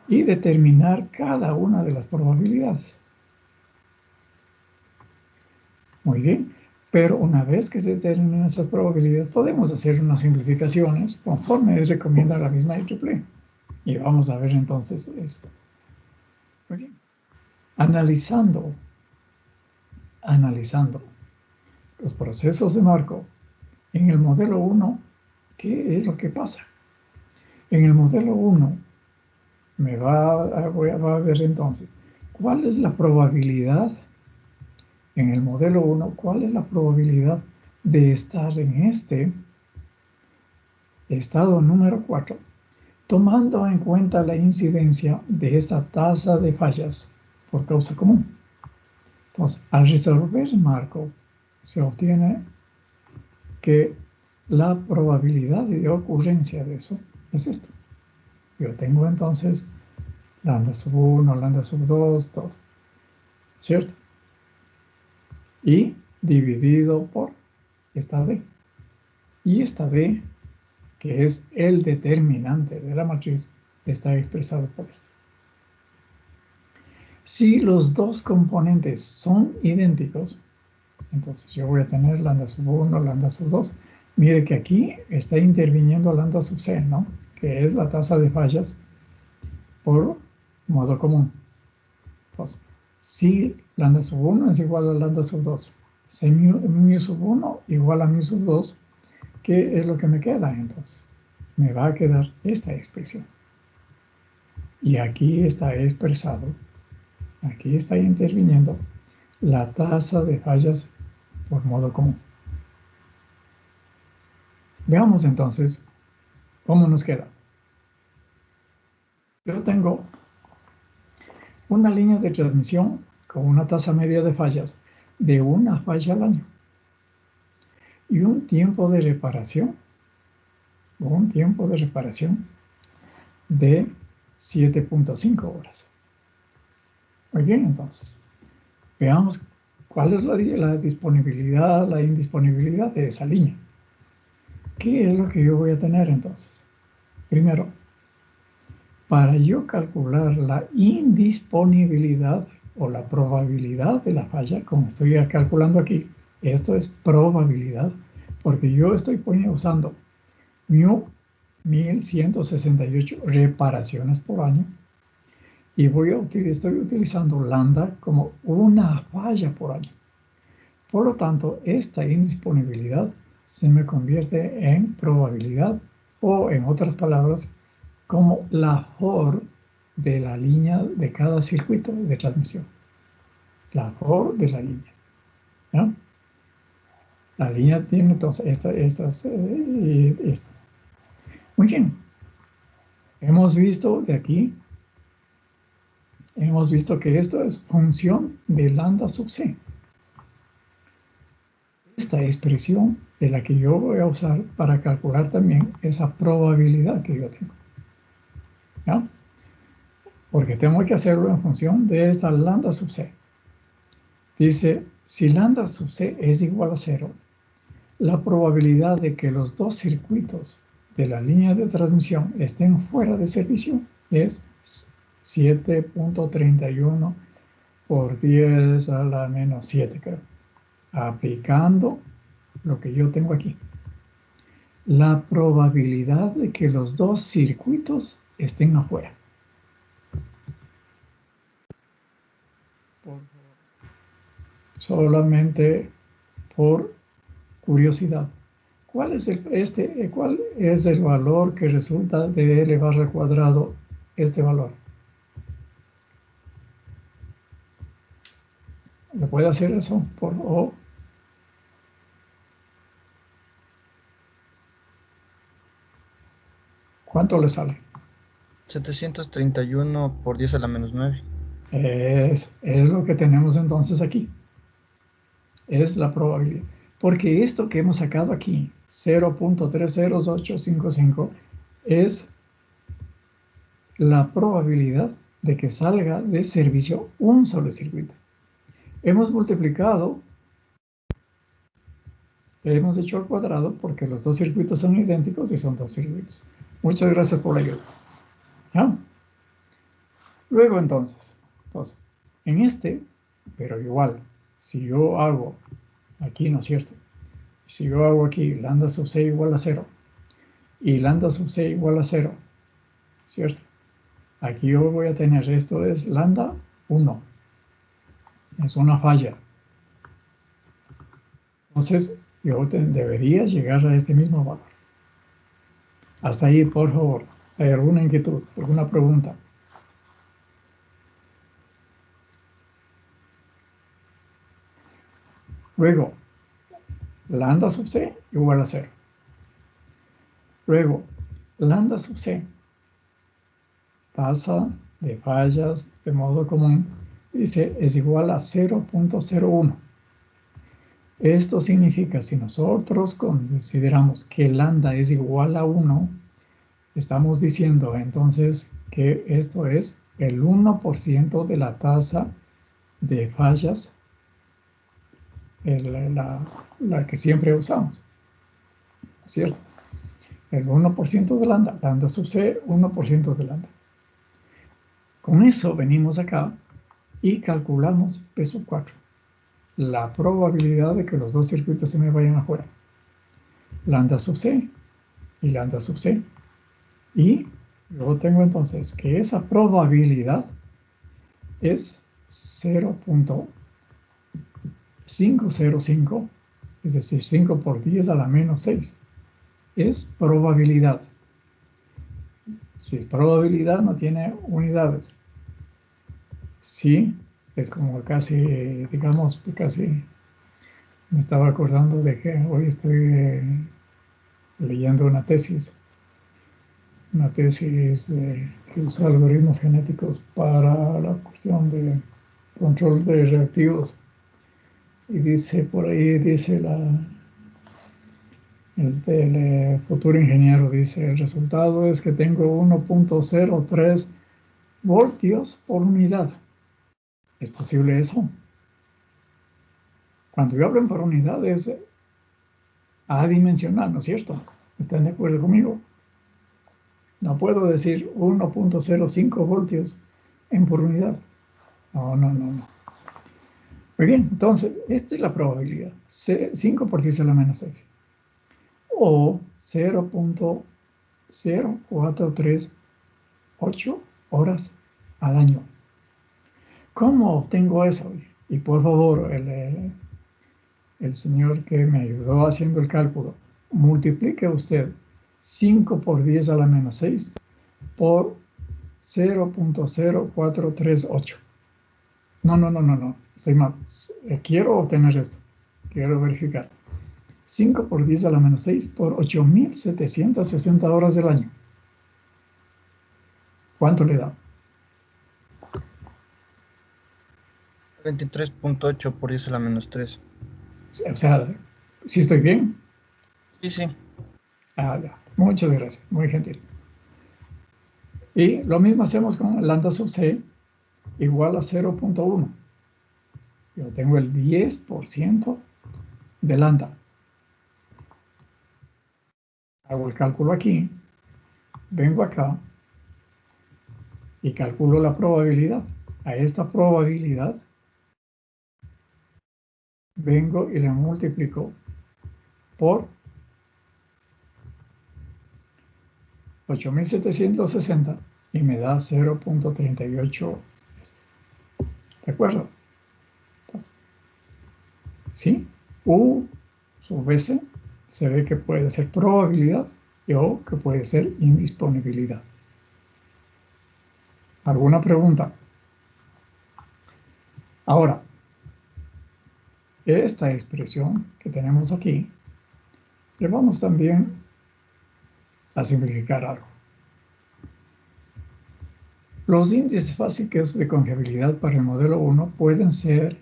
y determinar cada una de las probabilidades. Muy bien, pero una vez que se determinan esas probabilidades, podemos hacer unas simplificaciones conforme recomienda la misma IEEE. Y vamos a ver entonces eso. Muy bien. Analizando los procesos de Markov en el modelo 1, ¿qué es lo que pasa? En el modelo 1 va a ver entonces cuál es la probabilidad. En el modelo 1, ¿cuál es la probabilidad de estar en este estado número 4, tomando en cuenta la incidencia de esa tasa de fallas por causa común? Entonces, al resolver Markov, se obtiene que la probabilidad de ocurrencia de eso es esto. Yo tengo entonces lambda sub 1, lambda sub 2, todo, ¿cierto? Y dividido por esta D. Y esta D, que es el determinante de la matriz, está expresado por esto. Si los dos componentes son idénticos, entonces yo voy a tener lambda sub 1, lambda sub 2. Mire que aquí está interviniendo lambda sub c, ¿no?, que es la tasa de fallas por modo común. Entonces, si lambda sub 1 es igual a lambda sub 2 C mu sub 1 igual a mu sub 2, ¿qué es lo que me queda entonces? Me va a quedar esta expresión. Y aquí está expresado, aquí está interviniendo la tasa de fallas por modo común. Veamos entonces cómo nos queda. Yo tengo una línea de transmisión con una tasa media de fallas de una falla al año y un tiempo de reparación de 7.5 horas. Muy bien, entonces, veamos cuál es la disponibilidad, la indisponibilidad de esa línea. ¿Qué es lo que yo voy a tener entonces? Primero, para yo calcular la indisponibilidad o la probabilidad de la falla, como estoy calculando aquí, esto es probabilidad, porque yo estoy usando mu 1168 reparaciones por año y estoy utilizando lambda como una falla por año. Por lo tanto, esta indisponibilidad se me convierte en probabilidad o, en otras palabras, como la FOR de la línea de cada circuito de transmisión. La FOR de la línea. ¿Ya? La línea tiene entonces estas. Muy bien. Hemos visto de aquí, hemos visto que esto es función de lambda sub c. Esta expresión es la que yo voy a usar para calcular también esa probabilidad que yo tengo. ¿Ya? Porque tengo que hacerlo en función de esta lambda sub c. Dice, si lambda sub c es igual a 0, la probabilidad de que los dos circuitos de la línea de transmisión estén fuera de servicio es 7.31 por 10 a la menos 7, creo. Aplicando lo que yo tengo aquí. La probabilidad de que los dos circuitos estén afuera. Solamente por curiosidad. ¿Cuál es el valor que resulta de L barra al cuadrado este valor? ¿Le puede hacer eso por O? ¿Cuánto le sale? 731 por 10 a la menos 9. Es lo que tenemos entonces aquí. Es la probabilidad. Porque esto que hemos sacado aquí, 0.30855, es la probabilidad de que salga de servicio un solo circuito. Hemos multiplicado, hemos hecho al cuadrado porque los dos circuitos son idénticos y son dos circuitos. Muchas gracias por la ayuda. ¿Ya? Luego entonces, en este, pero igual, si yo hago aquí, ¿no es cierto? Si yo hago aquí lambda sub c igual a 0 y lambda sub c igual a 0, ¿cierto? Aquí yo voy a tener, esto es lambda 1, es una falla. Entonces, yo debería llegar a este mismo valor. Hasta ahí, por favor. ¿Hay alguna inquietud, alguna pregunta? Luego, lambda sub c igual a 0. Luego, lambda sub c, tasa de fallas de modo común, dice, es igual a 0.01. Esto significa, si nosotros consideramos que lambda es igual a 1, estamos diciendo entonces que esto es el 1% de la tasa de fallas, la que siempre usamos, ¿cierto? El 1% de lambda sub c, 1% de lambda. Con eso venimos acá y calculamos P sub 4, la probabilidad de que los dos circuitos se me vayan afuera. Lambda sub c y lambda sub c. Y luego tengo entonces que esa probabilidad es 0.0 505, es decir, 5 por 10 a la menos 6, es probabilidad. Si es probabilidad, no tiene unidades. Sí, es como casi, digamos, casi me estaba acordando de que hoy estoy leyendo una tesis que usa algoritmos genéticos para la cuestión de control de reactivos. Y dice, por ahí dice el futuro ingeniero, dice, el resultado es que tengo 1.03 voltios por unidad. ¿Es posible eso? Cuando yo hablo por unidad es adimensional, ¿no es cierto? ¿Están de acuerdo conmigo? No puedo decir 1.05 voltios en por unidad. No. Muy bien, entonces, esta es la probabilidad. 5 por 10 a la menos 6. O 0.0438 horas al año. ¿Cómo obtengo eso? Y por favor, el señor que me ayudó haciendo el cálculo, multiplique usted 5 por 10 a la menos 6 por 0.0438. No, estoy mal. Quiero obtener esto. Quiero verificar. 5 por 10 a la menos 6 por 8.760 horas del año. ¿Cuánto le da? 23.8 por 10 a la menos 3. O sea, ¿sí estoy bien? Sí. Ah, ya. Muchas gracias. Muy gentil. Y lo mismo hacemos con lambda sub c igual a 0.1. Yo tengo el 10% de lambda. Hago el cálculo aquí. Vengo acá y calculo la probabilidad. A esta probabilidad vengo y la multiplico por 8.760 y me da 0.38. ¿De acuerdo? Entonces, ¿sí? U sub S se ve que puede ser probabilidad o que puede ser indisponibilidad. ¿Alguna pregunta? Ahora, esta expresión que tenemos aquí, le vamos también a simplificar algo. Los índices básicos de confiabilidad para el modelo 1 pueden ser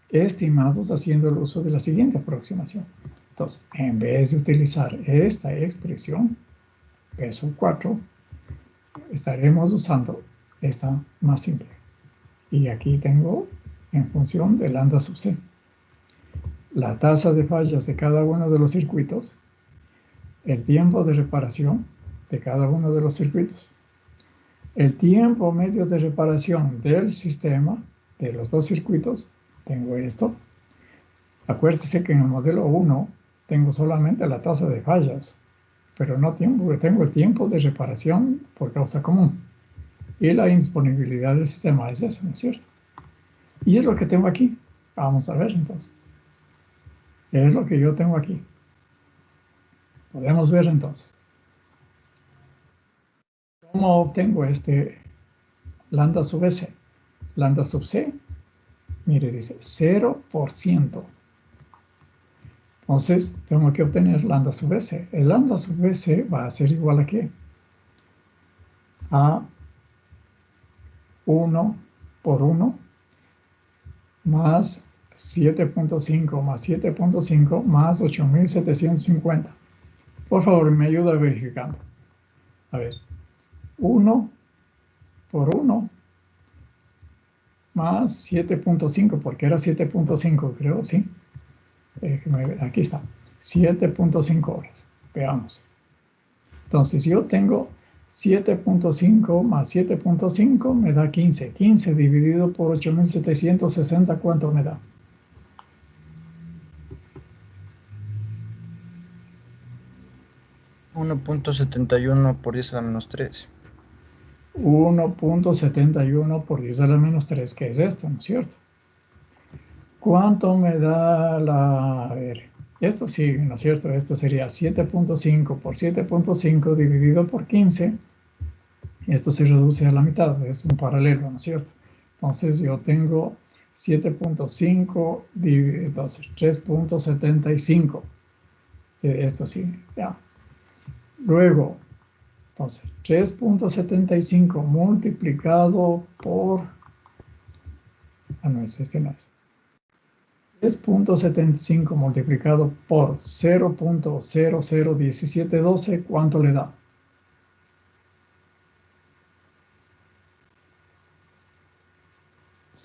estimados haciendo el uso de la siguiente aproximación. Entonces, en vez de utilizar esta expresión, P sub 4, estaremos usando esta más simple. Y aquí tengo en función de lambda sub c la tasa de fallas de cada uno de los circuitos, el tiempo de reparación de cada uno de los circuitos, el tiempo medio de reparación del sistema de los dos circuitos. Tengo esto. Acuérdese que en el modelo 1 tengo solamente la tasa de fallas, pero no tengo el tiempo de reparación por causa común. Y la indisponibilidad del sistema es eso, ¿no es cierto? Y es lo que tengo aquí. Vamos a ver entonces. Es lo que yo tengo aquí. Podemos ver entonces. ¿Cómo obtengo este lambda sub S? Lambda sub C, mire, dice 0%. Entonces, tengo que obtener lambda sub S. El lambda sub S va a ser igual a ¿qué? A 1 por 1 más 7.5 más 7.5 más 8.750. Por favor, me ayuda verificando. A ver, 1 por 1 más 7.5, porque era 7.5, creo, ¿sí? Aquí está, 7.5 horas. Veamos. Entonces, yo tengo 7.5 más 7.5 me da 15. 15 dividido por 8.760, ¿cuánto me da? .71 por 10 a la menos 3. 1.71 por 10 a la menos 3, que es esto, ¿no es cierto? ¿Cuánto me da la... A ver, esto sí, ¿no es cierto? Esto sería 7.5 por 7.5 dividido por 15. Esto se reduce a la mitad, es un paralelo, ¿no es cierto? Entonces yo tengo 7.5 dividido, entonces 3.75. Sí, esto sí, ya. Luego, entonces, 3.75 multiplicado por... Ah, no, este no es. 3.75 multiplicado por 0.001712, ¿cuánto le da?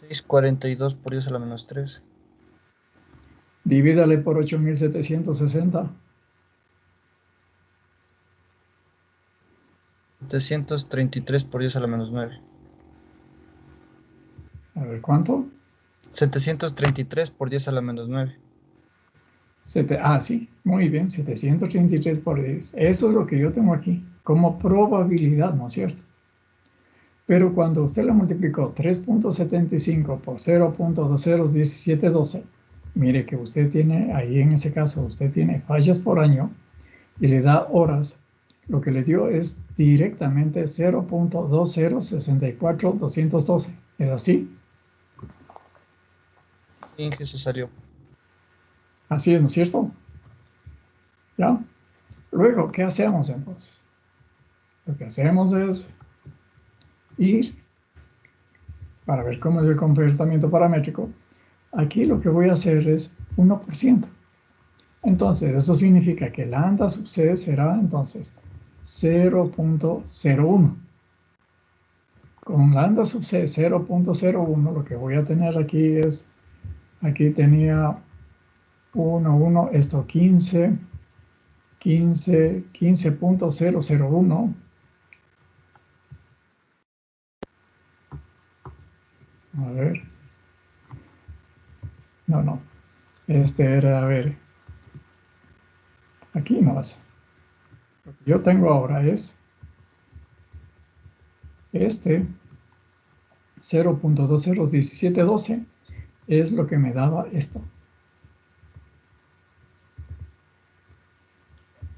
642 por 10 a la menos 3. Divídale por 8.760. 733 por 10 a la menos 9. A ver, ¿cuánto? 733 por 10 a la menos 9. Sí, muy bien, 733 por 10. Eso es lo que yo tengo aquí, como probabilidad, ¿no es cierto? Pero cuando usted lo multiplicó 3.75 por 0.201712, mire que usted tiene, ahí en ese caso, usted tiene fallas por año y le da horas. Lo que le dio es directamente 0.2064212. ¿Es así? Innecesario. Así es, ¿no es cierto? ¿Ya? Luego, ¿qué hacemos entonces? Lo que hacemos es ir para ver cómo es el comportamiento paramétrico. Aquí lo que voy a hacer es 1%. Entonces, eso significa que lambda sub c será entonces 0.01. Con lambda sub c 0.01, lo que voy a tener aquí es, aquí tenía 1, esto 15, 15.001. A ver. No. Este era, a ver. Aquí no es. Lo que yo tengo ahora es este 0.201712 es lo que me daba esto.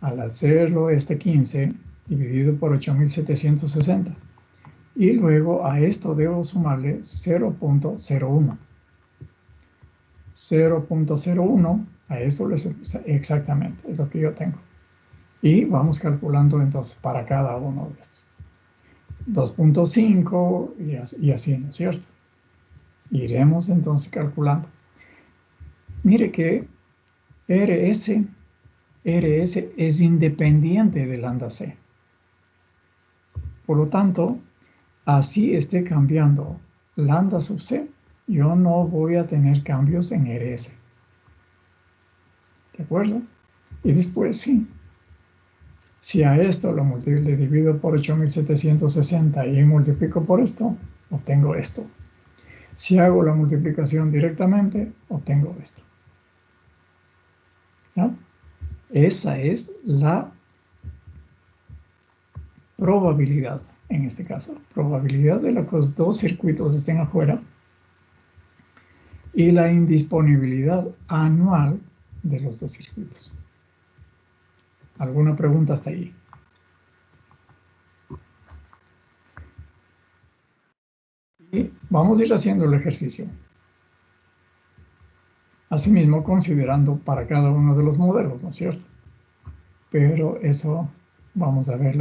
Al hacerlo este 15 dividido por 8.760. Y luego a esto debo sumarle 0.01. 0.01 a esto exactamente es lo que yo tengo. Y vamos calculando entonces para cada uno de estos. 2.5 y así, ¿no es cierto? Iremos entonces calculando. Mire que RS es independiente de lambda C. Por lo tanto, así esté cambiando lambda sub C, yo no voy a tener cambios en RS. ¿De acuerdo? Y después sí. Si a esto lo le divido por 8.760 y multiplico por esto, obtengo esto. Si hago la multiplicación directamente, obtengo esto. ¿Ya? Esa es la probabilidad, en este caso. Probabilidad de que los dos circuitos estén afuera y la indisponibilidad anual de los dos circuitos. ¿Alguna pregunta hasta ahí? Y vamos a ir haciendo el ejercicio. Asimismo, considerando para cada uno de los modelos, ¿no es cierto? Pero eso vamos a ver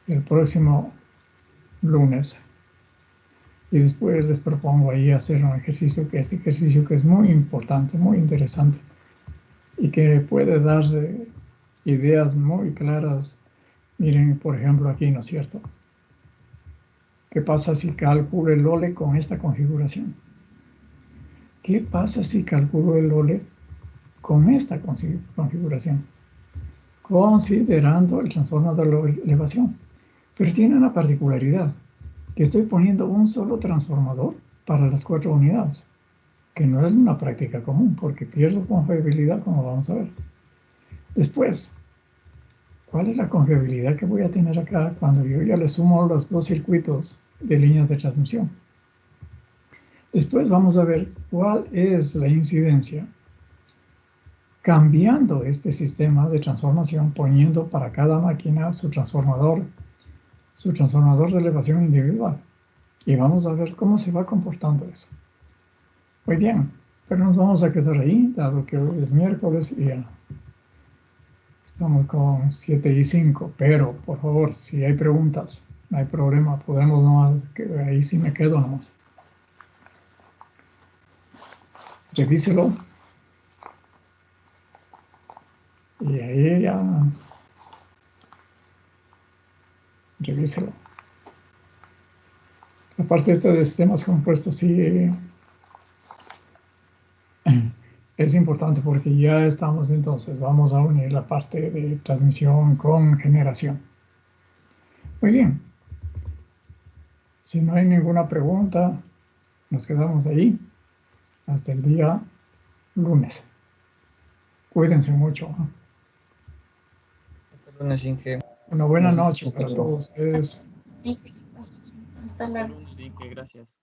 el próximo lunes. Y después les propongo ahí hacer un ejercicio que es muy importante, muy interesante y que puede dar ideas muy claras. Miren, por ejemplo, aquí, ¿no es cierto? ¿Qué pasa si calculo el OLE con esta configuración? ¿Qué pasa si calculo el OLE con esta configuración? Considerando el trastorno de la elevación. Pero tiene una particularidad, que estoy poniendo un solo transformador para las 4 unidades, que no es una práctica común, porque pierdo confiabilidad, como vamos a ver. Después, ¿cuál es la confiabilidad que voy a tener acá cuando yo ya le sumo los dos circuitos de líneas de transmisión? Después vamos a ver cuál es la incidencia cambiando este sistema de transformación, poniendo para cada máquina su transformador de elevación individual. Y vamos a ver cómo se va comportando eso. Muy bien, pero nos vamos a quedar ahí, dado que hoy es miércoles y ya estamos con 7:05. Pero, por favor, si hay preguntas, no hay problema, podemos nomás, que ahí sí me quedo nomás. Revíselo. Y ahí ya, revíselo. La parte esta de sistemas compuestos sí es importante porque ya estamos entonces, vamos a unir la parte de transmisión con generación. Muy bien. Si no hay ninguna pregunta, nos quedamos ahí hasta el día lunes. Cuídense mucho. Hasta el lunes, Inge. Una buena Gracias. noche Hasta para luego. todos ustedes. Sí, hasta Hasta luego. lunes, Inge, gracias.